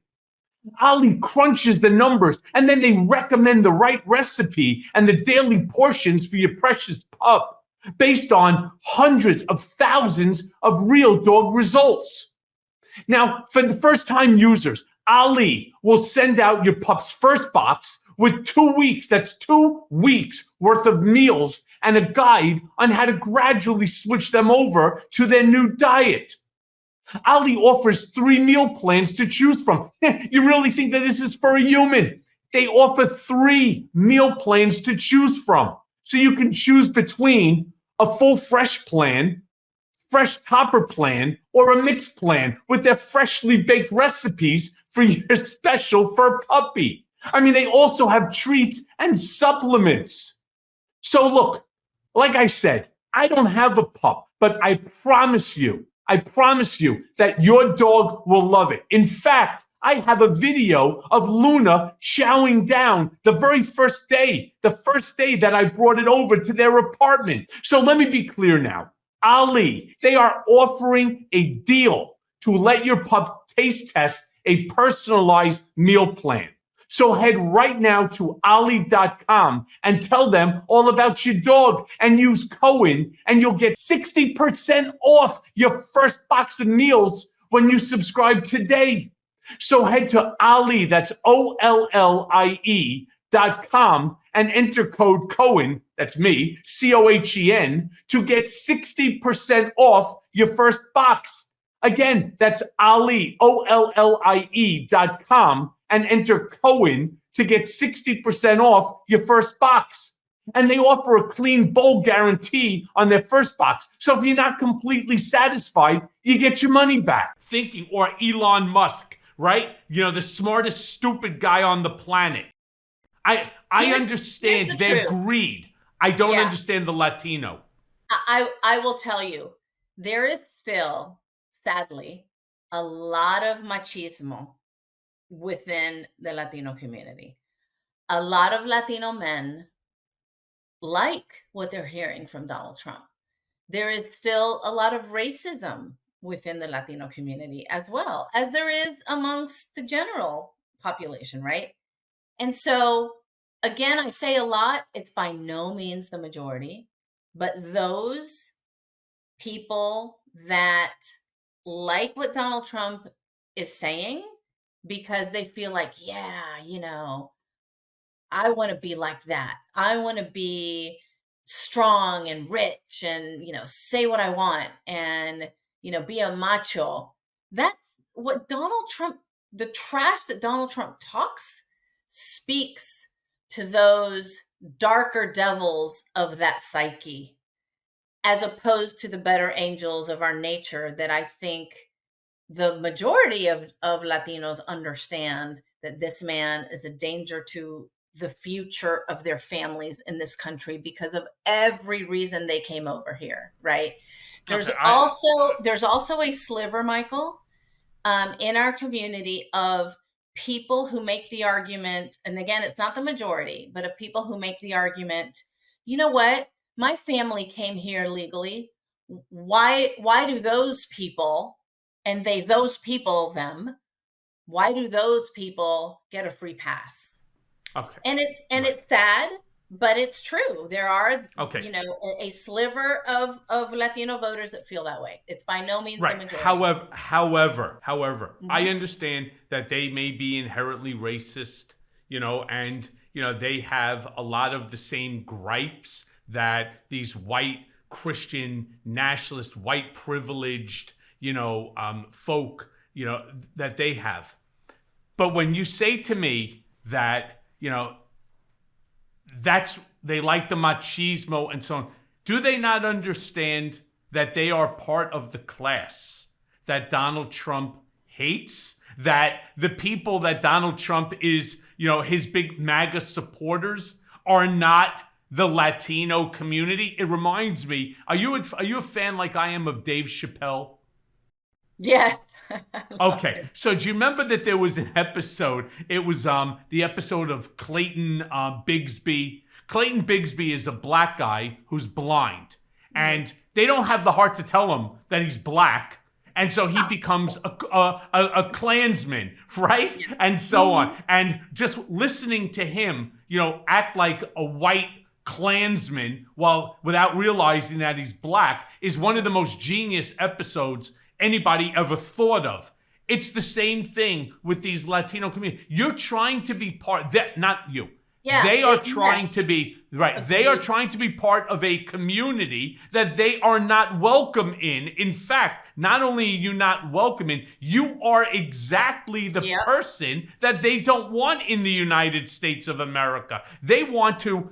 Ollie crunches the numbers, and then they recommend the right recipe and the daily portions for your precious pup based on hundreds of thousands of real dog results. Now, for the first-time users, Ollie will send out your pup's first box with 2 weeks. That's 2 weeks worth of meals and a guide on how to gradually switch them over to their new diet. Ollie offers 3 meal plans to choose from. You really think that this is for a human? They offer 3 meal plans to choose from. So you can choose between a full fresh plan, fresh topper plan, or a mixed plan with their freshly baked recipes for your special fur puppy. I mean, they also have treats and supplements. So look, like I said, I don't have a pup, but I promise you that your dog will love it. In fact, I have a video of Luna chowing down the very first day that I brought it over to their apartment. So let me be clear now. Ali, they are offering a deal to let your pup taste test a personalized meal plan. So head right now to Ali.com and tell them all about your dog and use Cohen, and you'll get 60% off your first box of meals when you subscribe today. So head to Ali, that's OLLIE.com, and enter code Cohen, that's me, COHEN, to get 60% off your first box. Again, that's Ali, OLLIE.com, and enter Cohen to get 60% off your first box. And they offer a clean bowl guarantee on their first box. So if you're not completely satisfied, you get your money back. Thinking, or Elon Musk, right? The smartest stupid guy on the planet. I understand their greed. I don't understand the Latino. I will tell you, there is still, sadly, a lot of machismo within the Latino community. A lot of Latino men like what they're hearing from Donald Trump. There is still a lot of racism within the Latino community, as well as there is amongst the general population, right? And so, again, I say a lot, it's by no means the majority, but those people that like what Donald Trump is saying because they feel like, I want to be like that. I want to be strong and rich and, say what I want and, be a macho. That's what Donald Trump, the trash that Donald Trump talks, speaks to those darker devils of that psyche, as opposed to the better angels of our nature that I think the majority of Latinos understand that this man is a danger to the future of their families in this country because of every reason they came over here, right? There's also a sliver, Michael, in our community of people who make the argument, and again, it's not the majority, but of people who make the argument, you know what? My family came here legally. Why do those people, and those people, them, why do those people get a free pass? Okay. And it's sad, but it's true. There are, a sliver of Latino voters that feel that way. It's by no means the majority. However, I understand that they may be inherently racist, and, they have a lot of the same gripes that these white Christian nationalist, white privileged, folk, that they have. But when you say to me that, they like the machismo and so on, do they not understand that they are part of the class that Donald Trump hates? That the people that Donald Trump is, his big MAGA supporters are not the Latino community? It reminds me, are you a fan like I am of Dave Chappelle? Yes. Okay, so do you remember that there was an episode? It was the episode of Clayton Bigsby. Clayton Bigsby is a black guy who's blind, and they don't have the heart to tell him that he's black, and so he becomes a Klansman, right? And so on. And just listening to him, act like a white Klansman without realizing that he's black is one of the most genius episodes anybody ever thought of. It's the same thing with these Latino communities. You're trying to be not you. Yeah, they are trying to be, right. They are trying to be part of a community that they are not welcome in. In fact, not only are you not welcome in, you are exactly the person that they don't want in the United States of America. They want to,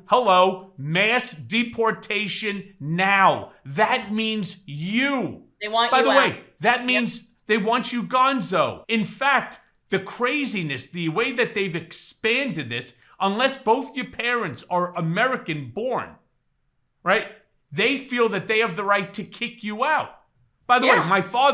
mass deportation now. That means you. They want By you the out. way, that means they want you gonzo. In fact, the craziness, the way that they've expanded this, unless both your parents are American born, right? They feel that they have the right to kick you out. By the way,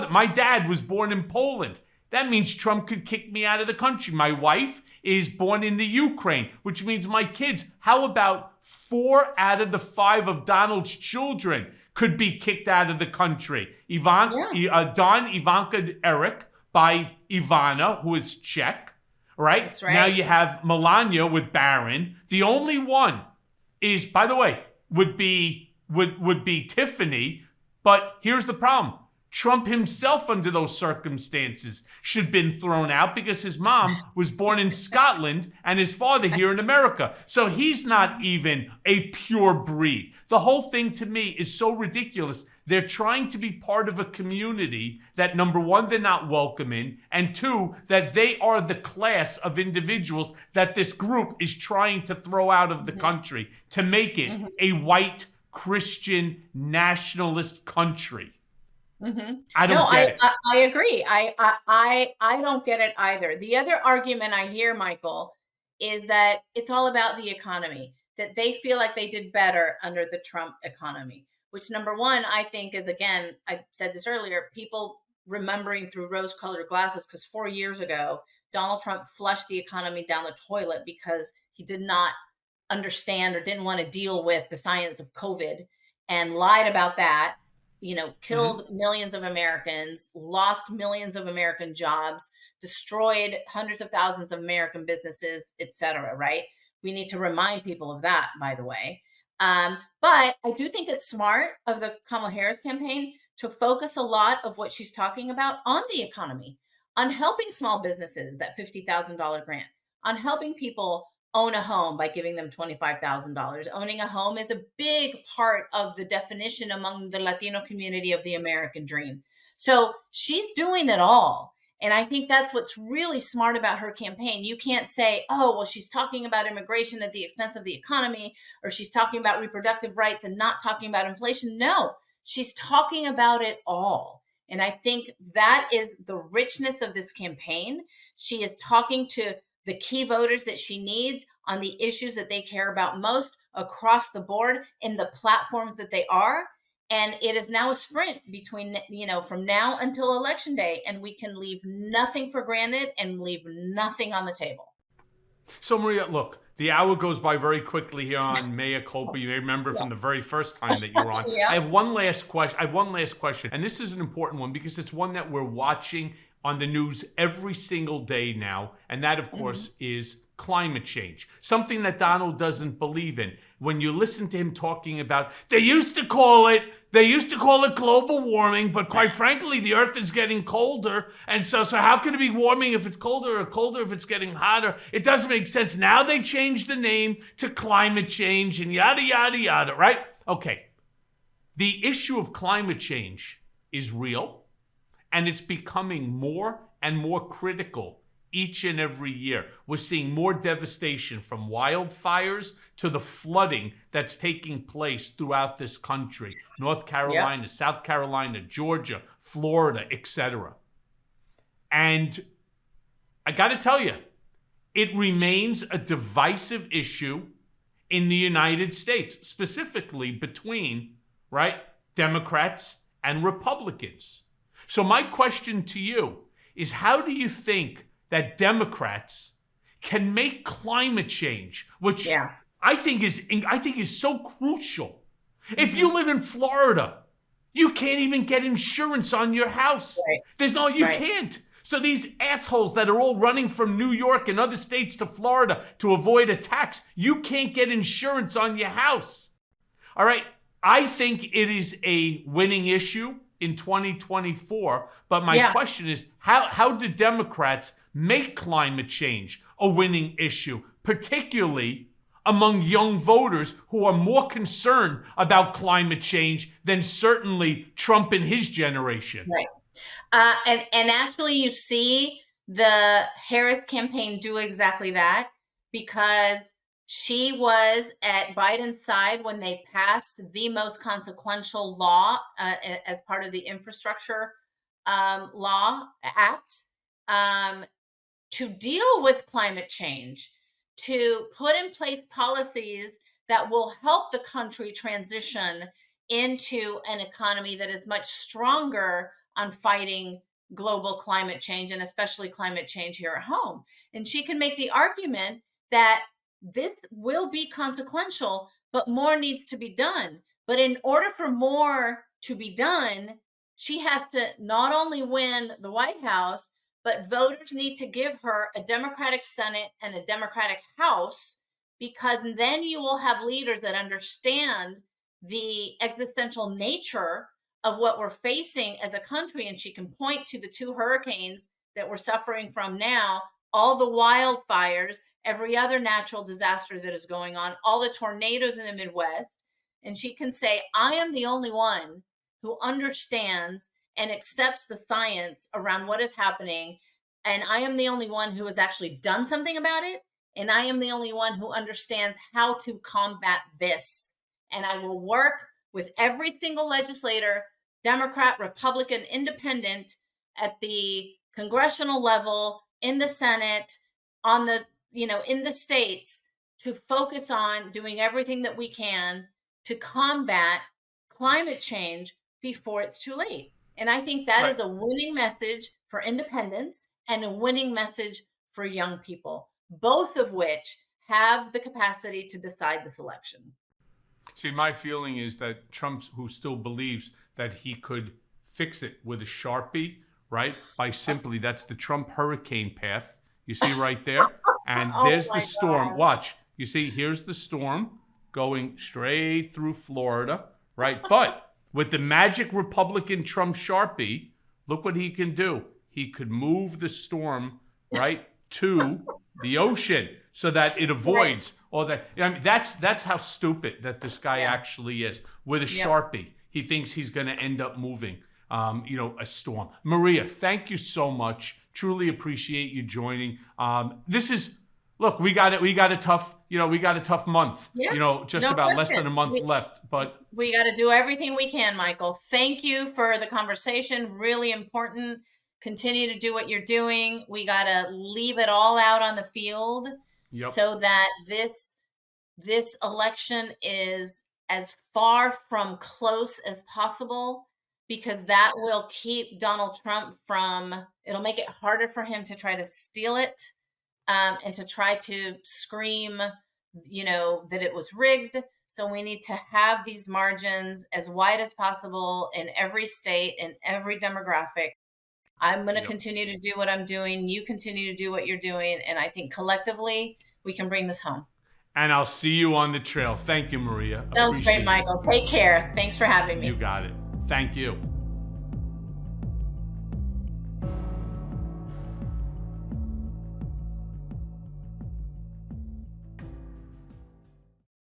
my dad was born in Poland. That means Trump could kick me out of the country. My wife is born in the Ukraine, which means my kids, how about 4 out of the 5 of Donald's children could be kicked out of the country? Don, Ivanka, Eric by Ivana, who is Czech, right? That's right. Now you have Melania with Barron. The only one is, by the way, would be Tiffany. But here's the problem. Trump himself, under those circumstances, should have been thrown out because his mom was born in Scotland and his father here in America. So he's not even a pure breed. The whole thing to me is so ridiculous. They're trying to be part of a community that, number one, they're not welcome in, and 2, that they are the class of individuals that this group is trying to throw out of the country to make it a white Christian nationalist country. I don't get it. I agree. I don't get it either. The other argument I hear, Michael, is that it's all about the economy, that they feel like they did better under the Trump economy, which, number one, I think is, again, I said this earlier, people remembering through rose-colored glasses, because 4 years ago, Donald Trump flushed the economy down the toilet because he did not understand or didn't want to deal with the science of COVID and lied about that. Killed millions of Americans, lost millions of American jobs, destroyed hundreds of thousands of American businesses, et cetera, right? We need to remind people of that, by the way. But I do think it's smart of the Kamala Harris campaign to focus a lot of what she's talking about on the economy, on helping small businesses, that $50,000 grant, on helping people own a home by giving them $25,000. Owning a home is a big part of the definition among the Latino community of the American dream. So she's doing it all. And I think that's what's really smart about her campaign. You can't say, oh, well, she's talking about immigration at the expense of the economy, or she's talking about reproductive rights and not talking about inflation. No, she's talking about it all. And I think that is the richness of this campaign. She is talking to the key voters that she needs on the issues that they care about most across the board in the platforms that they are. And it is now a sprint between, from now until Election Day, and we can leave nothing for granted and leave nothing on the table. So, Maria, look, the hour goes by very quickly here on Mea Culpa. You may remember from the very first time that you were on. I have one last question. And this is an important one because it's one that we're watching on the news every single day now. And that, of course, is climate change. Something that Donald doesn't believe in. When you listen to him talking about, they used to call it global warming, but quite frankly, the earth is getting colder. And so how can it be warming if it's colder, or colder if it's getting hotter? It doesn't make sense. Now they changed the name to climate change and yada, yada, yada, right? Okay. The issue of climate change is real, and it's becoming more and more critical each and every year. We're seeing more devastation, from wildfires to the flooding that's taking place throughout this country. North Carolina, South Carolina, Georgia, Florida, etc. And I got to tell you, it remains a divisive issue in the United States, specifically between, Democrats and Republicans. So my question to you is, how do you think that Democrats can make climate change, which I think is so crucial? If you live in Florida, you can't even get insurance on your house. Right. You can't. So these assholes that are all running from New York and other states to Florida to avoid a tax, you can't get insurance on your house. All right. I think it is a winning issue in 2024. But my question is, how do Democrats make climate change a winning issue, particularly among young voters who are more concerned about climate change than certainly Trump and his generation? Right. And actually, you see the Harris campaign do exactly that, because she was at Biden's side when they passed the most consequential law as part of the Infrastructure Law Act to deal with climate change, to put in place policies that will help the country transition into an economy that is much stronger on fighting global climate change, and especially climate change here at home. And she can make the argument that this will be consequential, but more needs to be done. But in order for more to be done, she has to not only win the White House, but voters need to give her a Democratic Senate and a Democratic House, because then you will have leaders that understand the existential nature of what we're facing as a country. And she can point to the 2 hurricanes that we're suffering from now, all the wildfires, every other natural disaster that is going on, all the tornadoes in the Midwest. And she can say, I am the only one who understands and accepts the science around what is happening. And I am the only one who has actually done something about it. And I am the only one who understands how to combat this. And I will work with every single legislator, Democrat, Republican, Independent, at the congressional level, in the Senate, on the, in the states, to focus on doing everything that we can to combat climate change before it's too late. And I think that is a winning message for independents and a winning message for young people, both of which have the capacity to decide this election. See, my feeling is that Trump, who still believes that he could fix it with a Sharpie, right? By simply, that's the Trump hurricane path. You see right there? And there's the storm. Watch. You see, here's the storm going straight through Florida, right? But with the magic Republican Trump Sharpie, look what he can do. He could move the storm, right, to the ocean so that it avoids all that. I mean, that's how stupid that this guy actually is. With a Sharpie, he thinks he's going to end up moving, a storm. Maria, thank you so much. Truly appreciate you joining. This is, look, we got a tough month. Just about less than a month left. But we got to do everything we can, Michael. Thank you for the conversation. Really important. Continue to do what you're doing. We got to leave it all out on the field so that this election is as far from close as possible, because that will keep Donald Trump it'll make it harder for him to try to steal it and to try to scream, that it was rigged. So we need to have these margins as wide as possible in every state, in every demographic. I'm going to continue to do what I'm doing. You continue to do what you're doing. And I think collectively we can bring this home. And I'll see you on the trail. Thank you, Maria. That was great, Michael. Take care. Thanks for having me. You got it. Thank you.